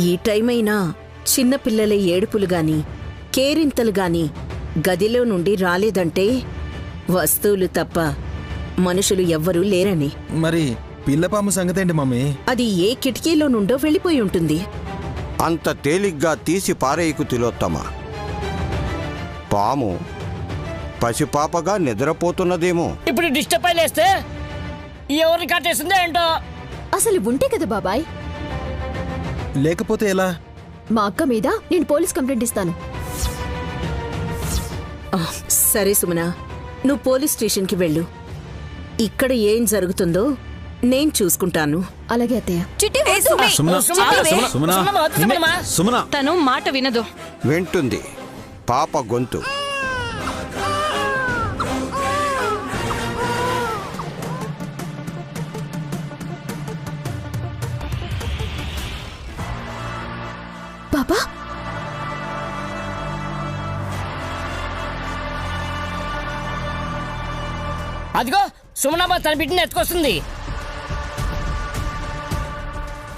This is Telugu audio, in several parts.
ఈ టైమైనా చిన్నపిల్లల ఏడుపులు గాని కేరింతలు గాని గదిలో నుండి రాలేదంటే వస్తువులు తప్ప మనుషులు ఎవ్వరూ లేరని. మరి పిల్లపాము సంగతేంటి మమ్మీ? అది ఏ కిటికీలో నుండో వెళ్ళిపోయి ఉంటుంది. అంత తేలిగ్గా తీసి పారేయకు తిలోత్తమ. పాము పసిపాపగా నిద్రపోతున్నదేమో. ఇప్పుడు డిస్టర్బ్ అయ్యేస్తే ఎవరిని కట్టేసిందో ఏంటో. అసలు ఉంటే కదా బాబాయ్. లేకపోతే ఎలా? మా అక్క మీద నేను పోలీస్ కంప్లైంట్ ఇస్తాను. సరే సుమన, నువ్వు పోలీస్ స్టేషన్కి వెళ్ళు. ఇక్కడ ఏం జరుగుతుందో నేను చూసుకుంటాను. అలాగే అత్తయ్య. సుమన తను మాట వినదు. వింటుంది పాప గొంతు. బాబా, అదిగో సుమనాబా తన బిడ్డని ఎత్తుకొస్తుంది.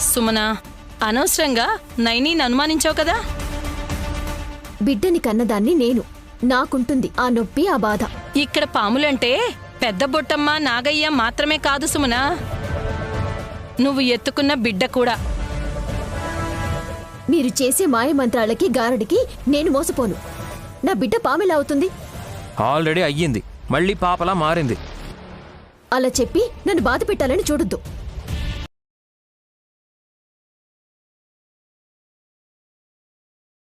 సుమన, అనవసరంగా నైనీని అనుమానించావు కదా. బిడ్డని కన్నదాన్ని నేను. నాకుంటుంది ఆ నొప్పి, ఆ బాధ. ఇక్కడ పాములంటే పెద్ద బొట్టమ్మ నాగయ్య మాత్రమే కాదు సుమన, నువ్వు ఎత్తుకున్న బిడ్డ కూడా. మీరు చేసే మాయమంత్రాలకి గారడికి నేను మోసపోను. నా బిడ్డ పామెలా అవుతుంది? ఆల్రెడీ అయ్యింది, మళ్ళీ పాపలా మారింది. అలా చెప్పి నన్ను బాధ పెట్టాలని చూడొద్దు.